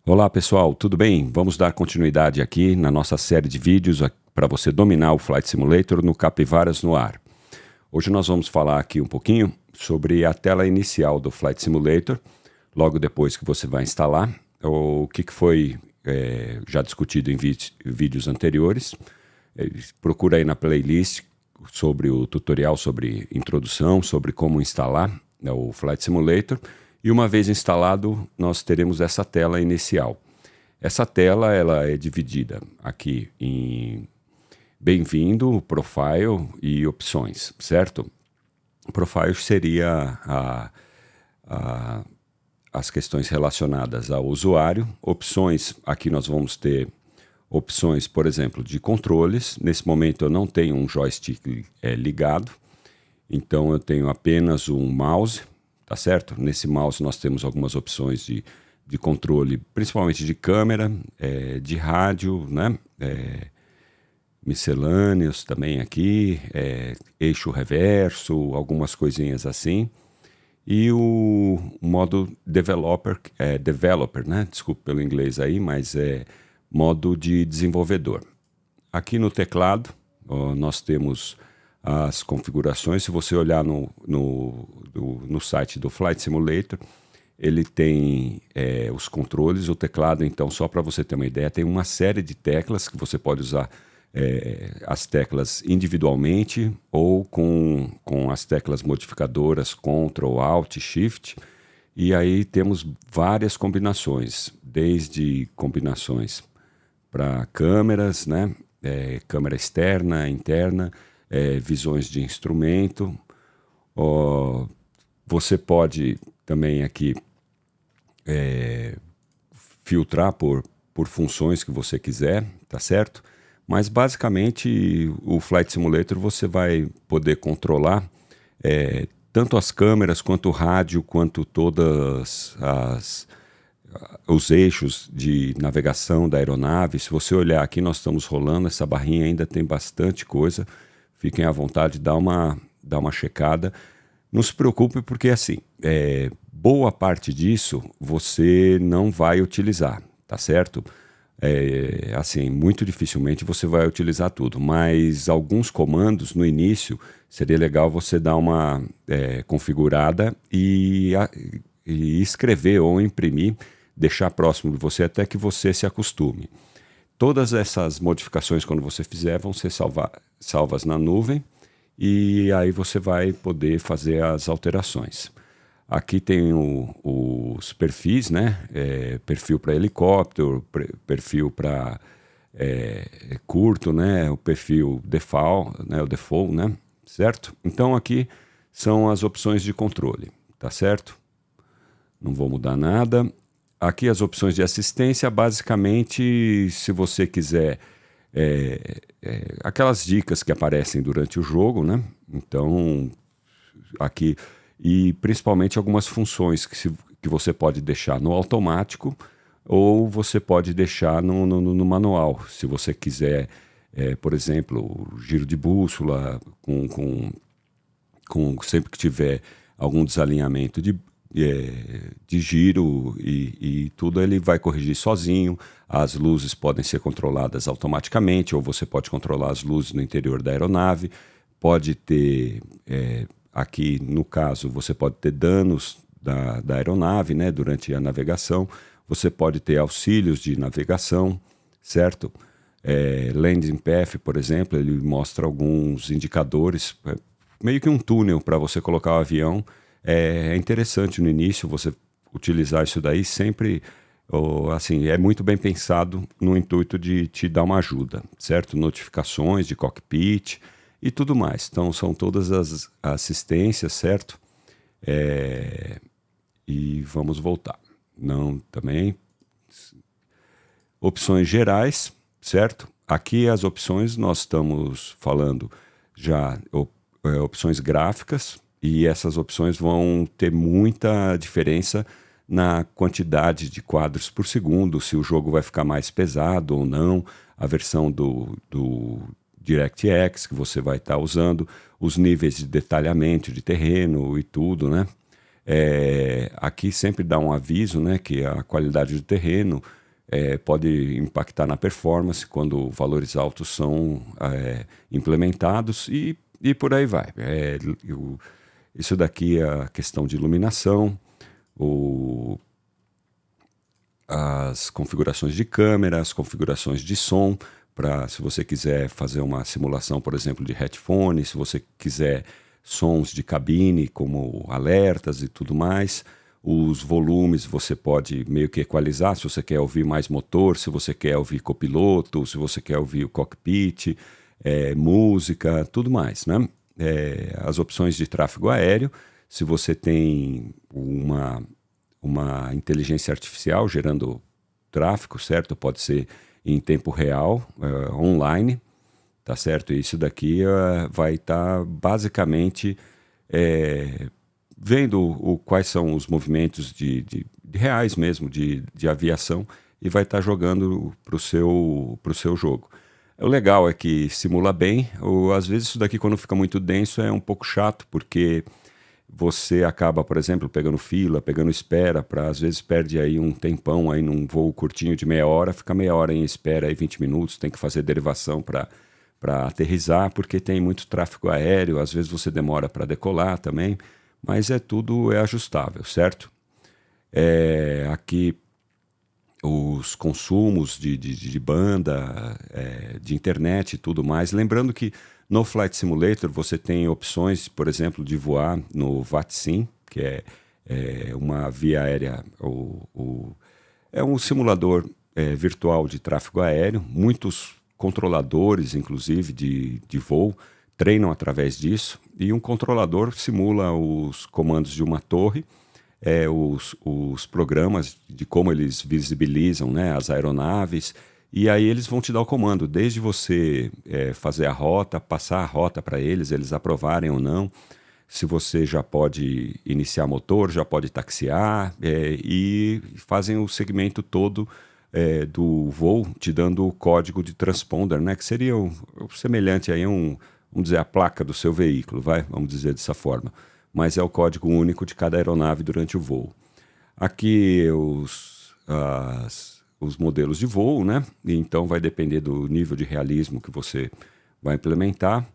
Olá pessoal, tudo bem? Vamos dar continuidade aqui na nossa série de vídeos para você dominar o Flight Simulator no Capivaras no Ar. Hoje nós vamos falar aqui um pouquinho sobre a tela inicial do Flight Simulator, logo depois que você vai instalar, o que foi já discutido em vídeos anteriores. Procura aí na playlist sobre o tutorial sobre introdução, sobre como instalar o Flight Simulator. E uma vez instalado, nós teremos essa tela inicial. Essa tela ela é dividida aqui em Bem-vindo, Profile e Opções, certo? Profile seria as questões relacionadas ao usuário. Opções, aqui nós vamos ter opções, por exemplo, de controles. Nesse momento eu não tenho um joystick ligado, então eu tenho apenas um mouse. Tá certo? Nesse mouse nós temos algumas opções de controle, principalmente de câmera, de rádio, né? Miscelâneos também aqui, eixo reverso, algumas coisinhas assim. E o modo developer, né? Desculpe pelo inglês aí, mas é modo de desenvolvedor. Aqui no teclado nós temos as configurações. Se você olhar no site do Flight Simulator, ele tem os controles, o teclado. Então, só para você ter uma ideia, tem uma série de teclas que você pode usar as teclas individualmente ou com as teclas modificadoras Ctrl, Alt, Shift. E aí temos várias combinações, desde combinações para câmeras, né? Câmera externa, interna, visões de instrumento. Você pode também aqui filtrar por funções que você quiser, tá certo? Mas basicamente o Flight Simulator você vai poder controlar tanto as câmeras quanto o rádio, quanto todas os eixos de navegação da aeronave. Se você olhar aqui, nós estamos rolando, essa barrinha ainda tem bastante coisa. Fiquem à vontade de dar uma checada. Não se preocupe porque, assim, boa parte disso você não vai utilizar, tá certo? Assim, muito dificilmente você vai utilizar tudo, mas alguns comandos no início seria legal você dar uma configurada e escrever ou imprimir, deixar próximo de você até que você se acostume. Todas essas modificações, quando você fizer, vão ser salvas na nuvem e aí você vai poder fazer as alterações. Aqui tem os perfis, né? Perfil para helicóptero, perfil para curto, né? O perfil default, né? O default, né? Certo? Então aqui são as opções de controle, tá certo? Não vou mudar nada. Aqui as opções de assistência, basicamente, se você quiser aquelas dicas que aparecem durante o jogo, né? Então, aqui, e principalmente algumas funções que você pode deixar no automático ou você pode deixar no manual. Se você quiser, por exemplo, giro de bússola, sempre que tiver algum desalinhamento de giro e tudo, ele vai corrigir sozinho. As luzes podem ser controladas automaticamente, ou você pode controlar as luzes no interior da aeronave. Pode ter, aqui no caso, você pode ter danos da aeronave, né, durante a navegação. Você pode ter auxílios de navegação, certo? Landing Path, por exemplo, ele mostra alguns indicadores, meio que um túnel para você colocar o avião. É interessante no início você utilizar isso daí sempre, assim, é muito bem pensado no intuito de te dar uma ajuda, certo? Notificações de cockpit e tudo mais. Então são todas as assistências, certo? E vamos voltar. Não, também. Opções gerais, certo? Aqui as opções nós estamos falando já opções gráficas. E essas opções vão ter muita diferença na quantidade de quadros por segundo, se o jogo vai ficar mais pesado ou não, a versão do DirectX que você vai estar usando, os níveis de detalhamento de terreno e tudo, né? Aqui sempre dá um aviso, né, que a qualidade do terreno pode impactar na performance quando valores altos são implementados e por aí vai. Isso daqui é a questão de iluminação, as configurações de câmera, as configurações de som, para se você quiser fazer uma simulação, por exemplo, de headphone, se você quiser sons de cabine, como alertas e tudo mais. Os volumes você pode meio que equalizar, se você quer ouvir mais motor, se você quer ouvir copiloto, se você quer ouvir o cockpit, música, tudo mais, né? As opções de tráfego aéreo, se você tem uma inteligência artificial gerando tráfego, certo? Pode ser em tempo real, online, tá certo? E isso daqui vai estar basicamente vendo quais são os movimentos de reais mesmo de aviação e vai estar jogando para o seu jogo. O legal é que simula bem, ou às vezes isso daqui quando fica muito denso é um pouco chato, porque você acaba, por exemplo, pegando fila, pegando espera, às vezes perde aí um tempão aí num voo curtinho de meia hora, fica meia hora em espera aí 20 minutos, tem que fazer derivação para aterrissar, porque tem muito tráfego aéreo, às vezes você demora para decolar também, mas tudo é ajustável, certo? Aqui os consumos de banda, de internet e tudo mais. Lembrando que no Flight Simulator você tem opções, por exemplo, de voar no VATSIM, que é uma via aérea, é um simulador virtual de tráfego aéreo. Muitos controladores, inclusive, de voo, treinam através disso. E um controlador simula os comandos de uma torre, os programas de como eles visibilizam, né, as aeronaves, e aí eles vão te dar o comando, desde você fazer a rota, passar a rota para eles aprovarem ou não, se você já pode iniciar motor, já pode taxiar, e fazem o segmento todo do voo, te dando o código de transponder, né, que seria o semelhante a vamos dizer, a placa do seu veículo, vamos dizer dessa forma. Mas é o código único de cada aeronave durante o voo. Aqui os modelos de voo, né? Então vai depender do nível de realismo que você vai implementar.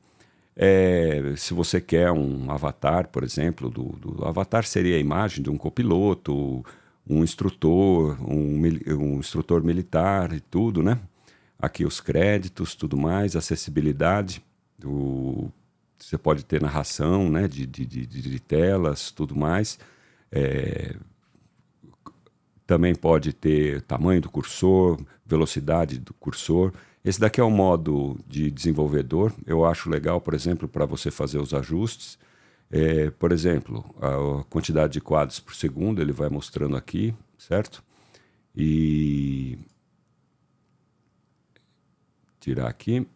Se você quer um avatar, por exemplo, do avatar seria a imagem de um copiloto, um instrutor, um instrutor militar e tudo, né? Aqui os créditos, tudo mais, acessibilidade, você pode ter narração, né, de telas, tudo mais. Também pode ter tamanho do cursor, velocidade do cursor. Esse daqui é o modo de desenvolvedor. Eu acho legal, por exemplo, para você fazer os ajustes. Por exemplo, a quantidade de quadros por segundo, ele vai mostrando aqui, certo? E tirar aqui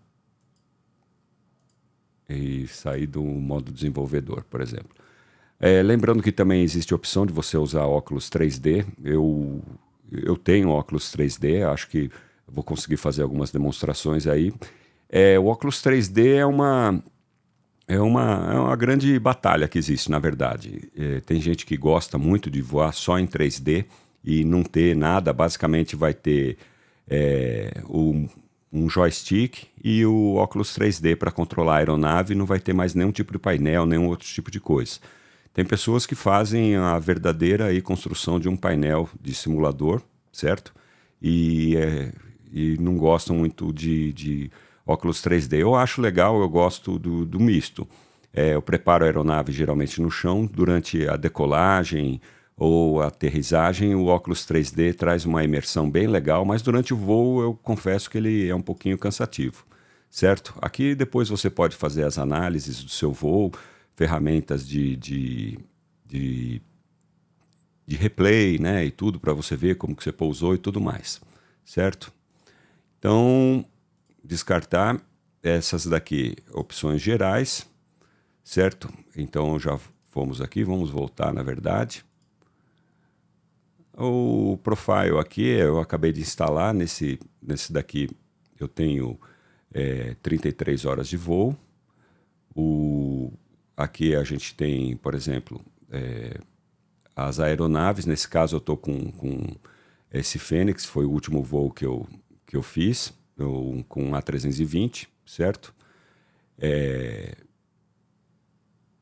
e sair do modo desenvolvedor, por exemplo. Lembrando que também existe a opção de você usar óculos 3D. Eu tenho óculos 3D, acho que vou conseguir fazer algumas demonstrações aí. O óculos 3D é uma grande batalha que existe, na verdade. Tem gente que gosta muito de voar só em 3D e não ter nada. Basicamente vai ter um joystick e o óculos 3D para controlar a aeronave, não vai ter mais nenhum tipo de painel, nenhum outro tipo de coisa. Tem pessoas que fazem a verdadeira construção de um painel de simulador, certo? E não gostam muito de óculos 3D. Eu acho legal, eu gosto do misto. Eu preparo a aeronave geralmente no chão, durante a decolagem ou a aterrissagem, o óculos 3D traz uma imersão bem legal, mas durante o voo eu confesso que ele é um pouquinho cansativo, certo? Aqui depois você pode fazer as análises do seu voo, ferramentas de replay, né, e tudo para você ver como que você pousou e tudo mais, certo? Então, descartar essas daqui, opções gerais, certo? Então, já fomos aqui, vamos voltar, na verdade. O profile aqui, eu acabei de instalar, nesse daqui eu tenho 33 horas de voo. Aqui a gente tem, por exemplo, as aeronaves. Nesse caso eu estou com esse Fênix, foi o último voo que eu fiz, com um A320, certo?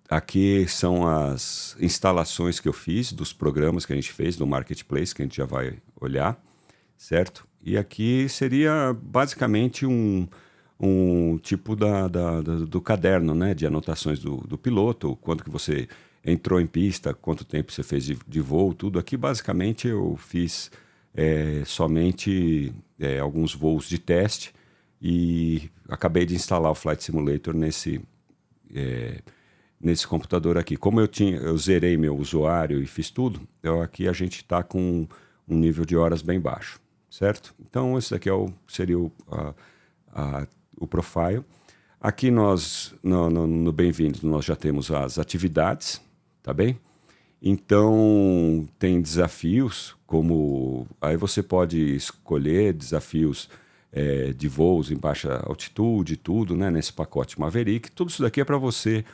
Aqui são as instalações que eu fiz dos programas que a gente fez no Marketplace, que a gente já vai olhar, certo? E aqui seria basicamente um tipo do caderno, né, de anotações do piloto, quanto que você entrou em pista, quanto tempo você fez de voo, tudo. Aqui basicamente eu fiz somente alguns voos de teste e acabei de instalar o Flight Simulator nesse computador aqui. Como eu zerei meu usuário e fiz tudo, aqui a gente está com um nível de horas bem baixo, certo? Então esse daqui seria o profile. Aqui no Bem-vindos, nós já temos as atividades, tá bem? Então tem desafios, aí você pode escolher desafios de voos em baixa altitude, tudo, né, nesse pacote Maverick. Tudo isso daqui é para você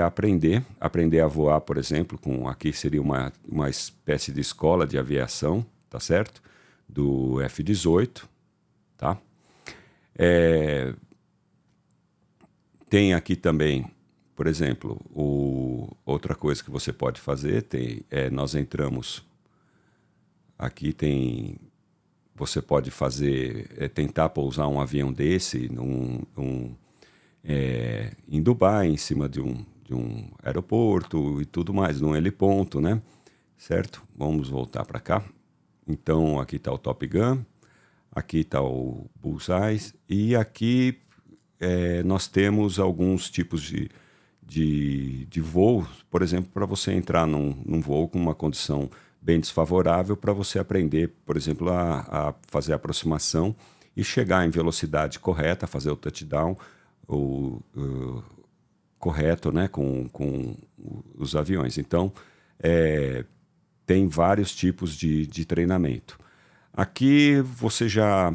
aprender a voar, por exemplo, aqui seria uma espécie de escola de aviação, tá certo? Do F-18, tá? Tem aqui também, por exemplo, outra coisa que você pode fazer, nós entramos, aqui você pode tentar pousar um avião desse em Dubai, em cima de um aeroporto e tudo mais, num heliponto, né? Certo? Vamos voltar para cá. Então, aqui está o Top Gun, aqui está o Bullseye, e aqui nós temos alguns tipos de voo, por exemplo, para você entrar num voo com uma condição bem desfavorável, para você aprender, por exemplo, a fazer a aproximação e chegar em velocidade correta, fazer o touchdown correto, né, com os aviões. Então, tem vários tipos de treinamento. Aqui você já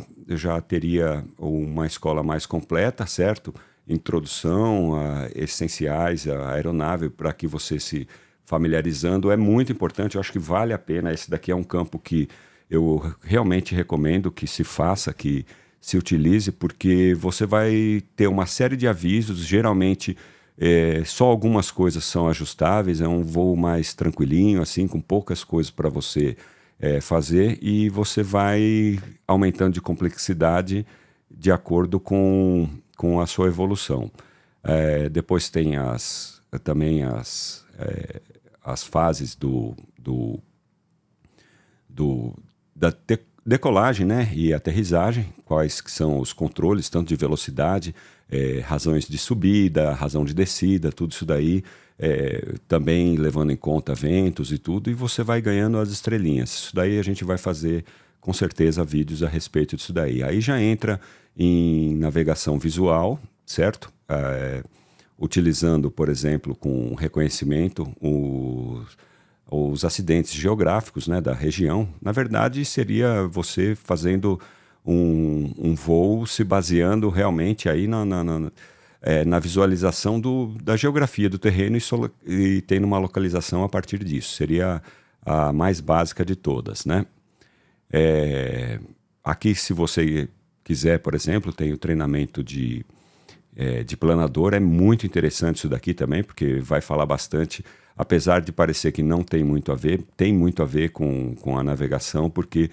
teria uma escola mais completa, certo? Introdução, essenciais, a aeronave, para que você se familiarizando. É muito importante, eu acho que vale a pena. Esse daqui é um campo que eu realmente recomendo que se faça, que se utilize, porque você vai ter uma série de avisos, geralmente só algumas coisas são ajustáveis, é um voo mais tranquilinho, assim, com poucas coisas para você fazer, e você vai aumentando de complexidade de acordo com a sua evolução. Depois tem também as fases da decolagem, né, e aterrissagem, quais que são os controles, tanto de velocidade, razões de subida, razão de descida, tudo isso daí, também levando em conta ventos e tudo, e você vai ganhando as estrelinhas. Isso daí a gente vai fazer, com certeza, vídeos a respeito disso daí. Aí já entra em navegação visual, certo? Utilizando, por exemplo, com reconhecimento, os acidentes geográficos, né, da região. Na verdade, seria você fazendo um voo se baseando realmente aí na visualização da geografia do terreno e tendo uma localização a partir disso. Seria a mais básica de todas, né? Aqui, se você quiser, por exemplo, tem o treinamento de planador. É muito interessante isso daqui também, porque vai falar bastante, apesar de parecer que não tem muito a ver, tem muito a ver com a navegação, porque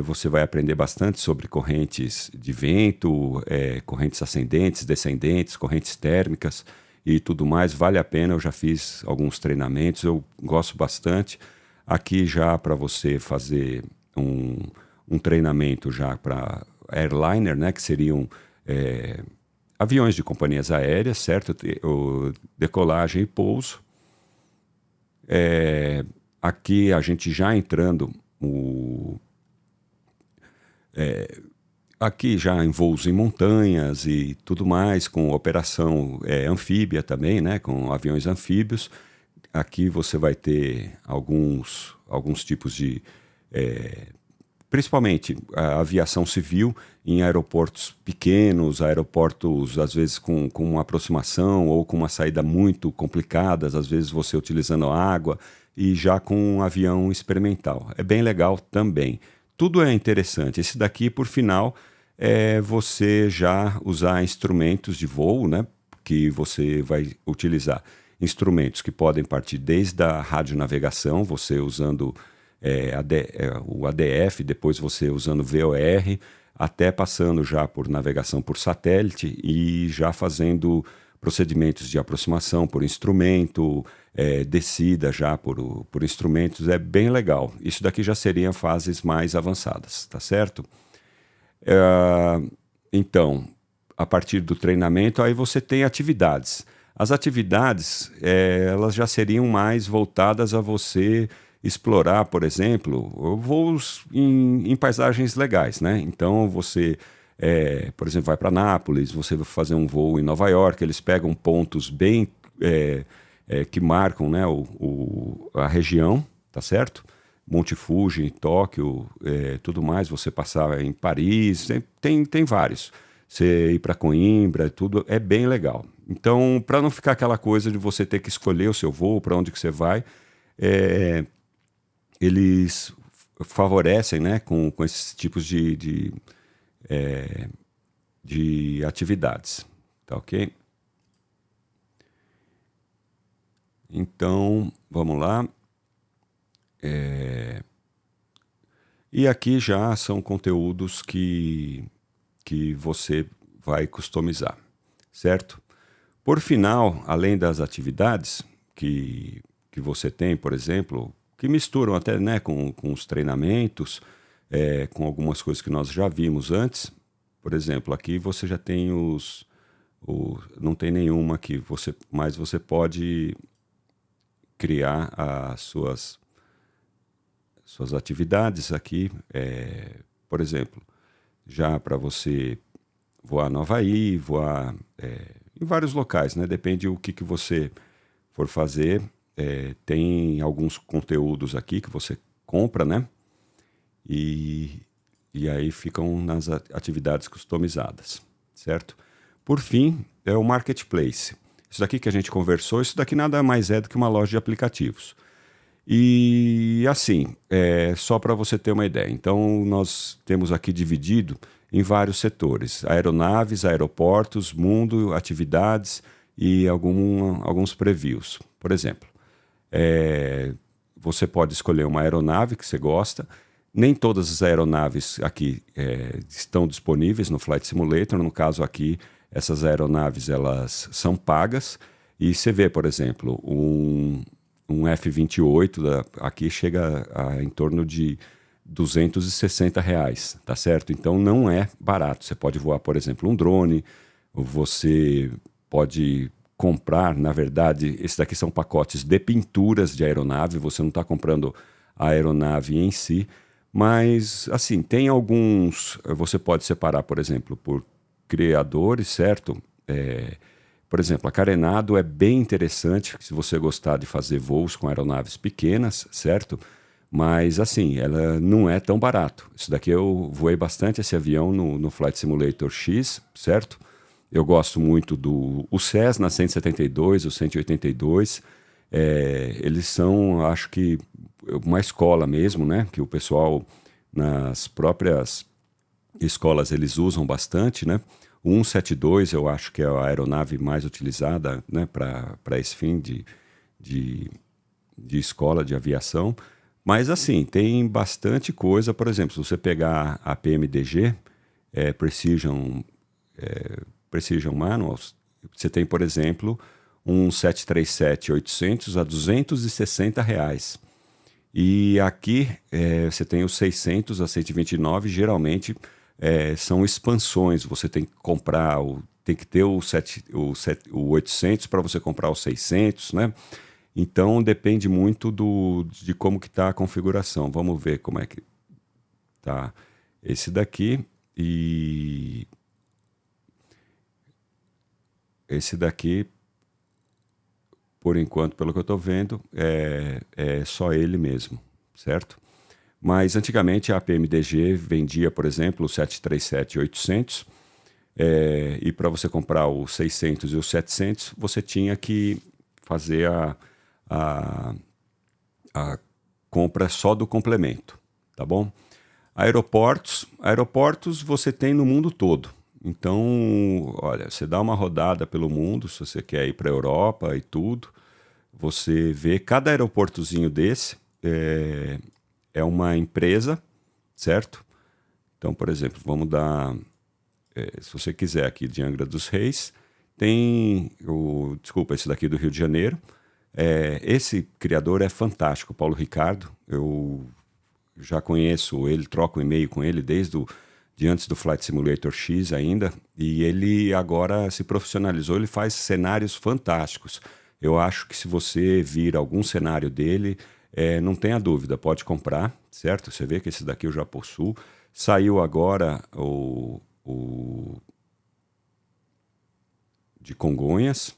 você vai aprender bastante sobre correntes de vento, correntes ascendentes, descendentes, correntes térmicas e tudo mais. Vale a pena, eu já fiz alguns treinamentos, eu gosto bastante. Aqui já para você fazer um treinamento já para airliner, né, que seriam aviões de companhias aéreas, certo? Decolagem e pouso. Aqui a gente já entrando aqui já em voos em montanhas e tudo mais, com operação anfíbia também, né, com aviões anfíbios. Aqui você vai ter alguns tipos principalmente a aviação civil em aeroportos pequenos, aeroportos às vezes com uma aproximação ou com uma saída muito complicadas, às vezes você utilizando água, e já com um avião experimental. É bem legal também. Tudo é interessante. Esse daqui, por final, é você já usar instrumentos de voo, né? Que você vai utilizar instrumentos que podem partir desde a radionavegação, você usando o ADF, depois você usando VOR, até passando já por navegação por satélite e já fazendo procedimentos de aproximação por instrumento, descida já por instrumentos. É bem legal. Isso daqui já seriam fases mais avançadas, tá certo? Então, a partir do treinamento, aí você tem atividades. As atividades, elas já seriam mais voltadas a você explorar, por exemplo, voos em paisagens legais, né? Então, você, por exemplo, vai para Nápoles, você vai fazer um voo em Nova York, eles pegam pontos bem que marcam, né, a região, tá certo? Monte Fuji, Tóquio, tudo mais, você passar em Paris, tem vários. Você ir para Coimbra, tudo é bem legal. Então, para não ficar aquela coisa de você ter que escolher o seu voo, para onde que você vai, eles favorecem, né, com esses tipos de atividades, tá ok? Então, vamos lá. E aqui já são conteúdos que você vai customizar, certo? Por final, além das atividades que você tem, por exemplo, que misturam até, né, com os treinamentos, com algumas coisas que nós já vimos antes. Por exemplo, aqui você já tem não tem nenhuma aqui, mas você pode criar as suas atividades aqui. Por exemplo, já para você voar no Havaí, voar em vários locais, né? Depende do que você for fazer. Tem alguns conteúdos aqui que você compra, né? E aí ficam nas atividades customizadas, certo? Por fim, é o Marketplace. Isso daqui que a gente conversou, isso daqui nada mais é do que uma loja de aplicativos. E assim, só para você ter uma ideia. Então, nós temos aqui dividido em vários setores: aeronaves, aeroportos, mundo, atividades e alguns previews. Por exemplo, você pode escolher uma aeronave que você gosta. Nem todas as aeronaves aqui estão disponíveis no Flight Simulator. No caso aqui, essas aeronaves elas são pagas. E você vê, por exemplo, um F-28 aqui chega em torno de R$ 260, tá certo? Então não é barato. Você pode voar, por exemplo, um drone, você pode comprar, na verdade, esses daqui são pacotes de pinturas de aeronave, você não está comprando a aeronave em si, mas assim, tem alguns, você pode separar, por exemplo, por criadores, certo? Por exemplo, a Carenado é bem interessante se você gostar de fazer voos com aeronaves pequenas, certo? Mas assim, ela não é tão barato. Isso daqui eu voei bastante esse avião no Flight Simulator X, certo? Eu gosto muito o Cessna 172, o 182. Eles são, acho que, uma escola mesmo, né? Que o pessoal, nas próprias escolas, eles usam bastante, né? O 172 eu acho que é a aeronave mais utilizada, né, para esse fim de escola de aviação. Mas assim, tem bastante coisa. Por exemplo, se você pegar a PMDG, Precision Manuals, você tem, por exemplo, um 737-800 a R$ 260. E aqui você tem os 600 a 129, geralmente são expansões. Você tem que comprar, tem que ter o 800 para você comprar o 600, né? Então depende muito de como que está a configuração. Vamos ver como é que tá esse daqui. E esse daqui, por enquanto, pelo que eu estou vendo, é só ele mesmo, certo? Mas antigamente a PMDG vendia, por exemplo, o 737-800, e para você comprar o 600 e o 700, você tinha que fazer a compra só do complemento, tá bom? Aeroportos você tem no mundo todo. Então, olha, você dá uma rodada pelo mundo, se você quer ir para a Europa e tudo, você vê cada aeroportozinho desse é uma empresa, certo? Então, por exemplo, vamos dar, se você quiser aqui de Angra dos Reis, tem desculpa, esse daqui do Rio de Janeiro. Esse criador é fantástico, Paulo Ricardo. Eu já conheço ele, troco e-mail com ele de antes do Flight Simulator X ainda, e ele agora se profissionalizou, ele faz cenários fantásticos. Eu acho que se você vir algum cenário dele, não tenha dúvida, pode comprar, certo? Você vê que esse daqui eu já possuo. Saiu agora o de Congonhas,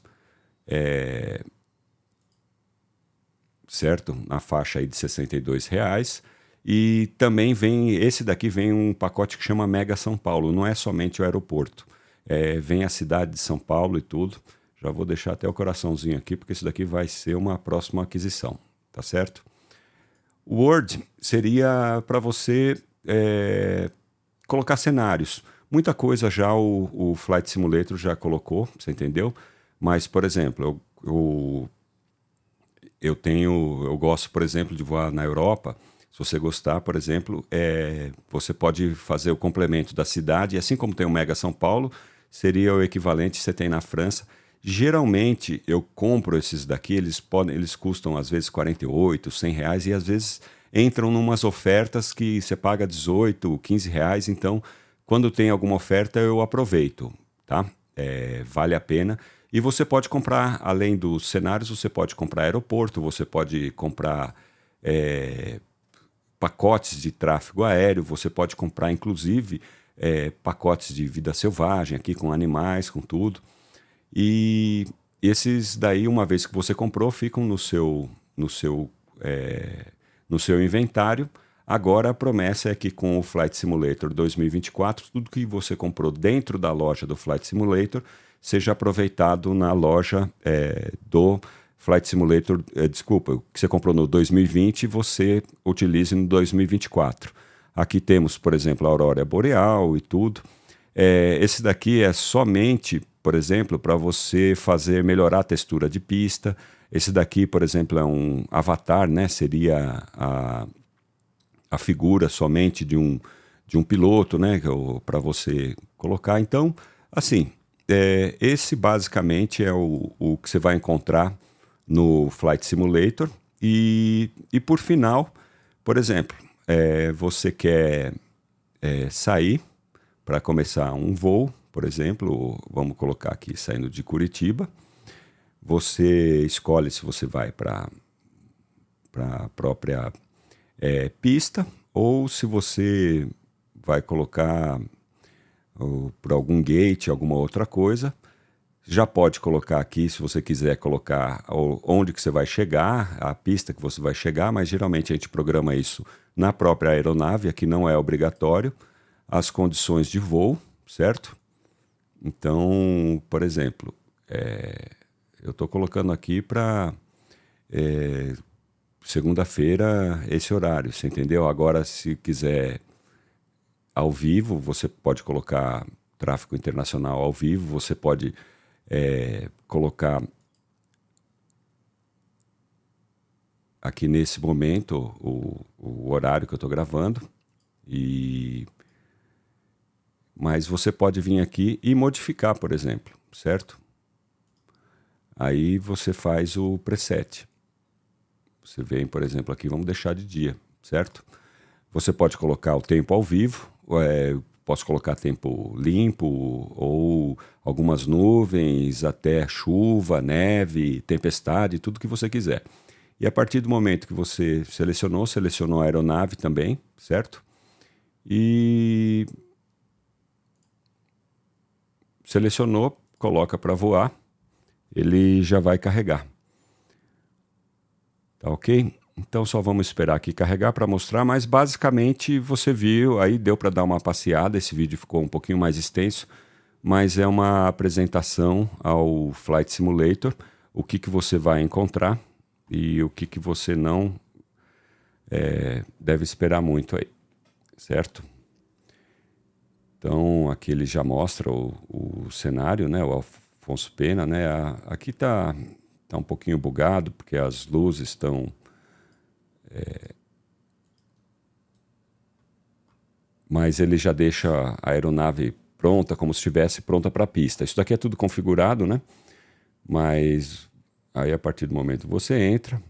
certo? Na faixa aí de R$ 62. E também esse daqui vem um pacote que chama Mega São Paulo, não é somente o aeroporto, vem a cidade de São Paulo e tudo. Já vou deixar até o coraçãozinho aqui, porque esse daqui vai ser uma próxima aquisição, tá certo? O Word seria para você colocar cenários. Muita coisa já o Flight Simulator já colocou, você entendeu? Mas, por exemplo, eu gosto, por exemplo, de voar na Europa. Se você gostar, por exemplo, você pode fazer o complemento da cidade, e assim como tem o Mega São Paulo, seria o equivalente que você tem na França. Geralmente, eu compro esses daqui, eles custam às vezes 48, R$ 100, e às vezes entram numas ofertas que você paga 18, R$ 15, então quando tem alguma oferta eu aproveito, tá? Vale a pena. E você pode comprar, além dos cenários, você pode comprar aeroporto, você pode comprar pacotes de tráfego aéreo, você pode comprar, inclusive, pacotes de vida selvagem, aqui com animais, com tudo. E esses daí, uma vez que você comprou, ficam no seu inventário. Agora a promessa é que com o Flight Simulator 2024, tudo que você comprou dentro da loja do Flight Simulator seja aproveitado na loja do Flight Simulator, o que você comprou no 2020, você utilize no 2024. Aqui temos, por exemplo, a Aurora Boreal e tudo. Esse daqui é somente, por exemplo, para você melhorar a textura de pista. Esse daqui, por exemplo, é um avatar, né? Seria a figura somente de um piloto, né? Para você colocar. Então, assim, esse basicamente é o que você vai encontrar no Flight Simulator. E por final, por exemplo, você quer sair para começar um voo, por exemplo, vamos colocar aqui saindo de Curitiba, você escolhe se você vai para a própria pista ou se você vai colocar para algum gate, alguma outra coisa. Já pode colocar aqui, se você quiser colocar onde que você vai chegar, a pista que você vai chegar, mas geralmente a gente programa isso na própria aeronave, aqui não é obrigatório. As condições de voo, certo? Então, por exemplo, eu estou colocando aqui para segunda-feira esse horário, você entendeu? Agora, se quiser ao vivo, você pode colocar tráfego internacional ao vivo, você pode colocar aqui nesse momento o horário que eu estou gravando, mas você pode vir aqui e modificar, por exemplo, certo? Aí você faz o preset. Você vem, por exemplo, aqui, vamos deixar de dia, certo? Você pode colocar o tempo ao vivo, posso colocar tempo limpo ou algumas nuvens, até chuva, neve, tempestade, tudo que você quiser. E a partir do momento que você selecionou a aeronave também, certo? E selecionou, coloca para voar, ele já vai carregar. Tá ok? Então só vamos esperar aqui carregar para mostrar, mas basicamente você viu, aí deu para dar uma passeada, esse vídeo ficou um pouquinho mais extenso, mas é uma apresentação ao Flight Simulator, o que você vai encontrar e o que você não deve esperar muito aí, certo? Então, aqui ele já mostra o cenário, né? O Afonso Pena, né? Aqui tá um pouquinho bugado, porque as luzes estão... mas ele já deixa a aeronave pronta, como se estivesse pronta para a pista. Isso daqui é tudo configurado, né? Mas aí, a partir do momento que você entra,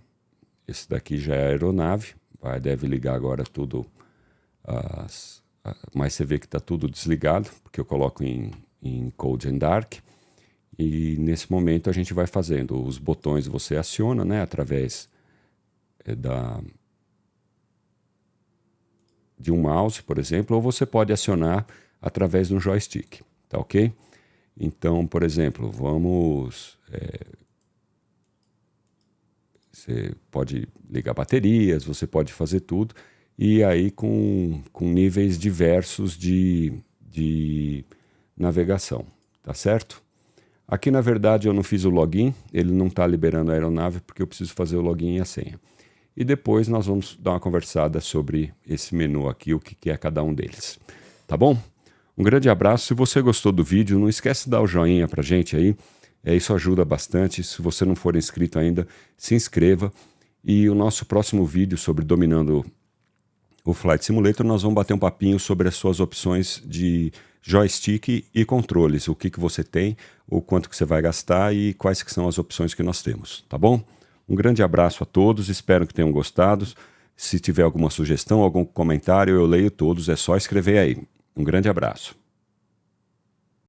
esse daqui já é a aeronave, deve ligar agora tudo, mas você vê que está tudo desligado, porque eu coloco em Cold and Dark, e nesse momento a gente vai fazendo os botões, você aciona, né, através de um mouse, por exemplo, ou você pode acionar através de um joystick, tá ok? Então, por exemplo, você pode ligar baterias, você pode fazer tudo, e aí com níveis diversos de navegação, tá certo? Aqui, na verdade, eu não fiz o login, ele não está liberando a aeronave porque eu preciso fazer o login e a senha. E depois nós vamos dar uma conversada sobre esse menu aqui, o que é cada um deles. Tá bom? Um grande abraço. Se você gostou do vídeo, não esquece de dar o joinha pra gente aí. Isso ajuda bastante. Se você não for inscrito ainda, se inscreva. E o nosso próximo vídeo sobre dominando o Flight Simulator, nós vamos bater um papinho sobre as suas opções de joystick e controles. O que você tem, o quanto que você vai gastar e quais que são as opções que nós temos. Tá bom? Um grande abraço a todos, espero que tenham gostado. Se tiver alguma sugestão, algum comentário, eu leio todos, é só escrever aí. Um grande abraço.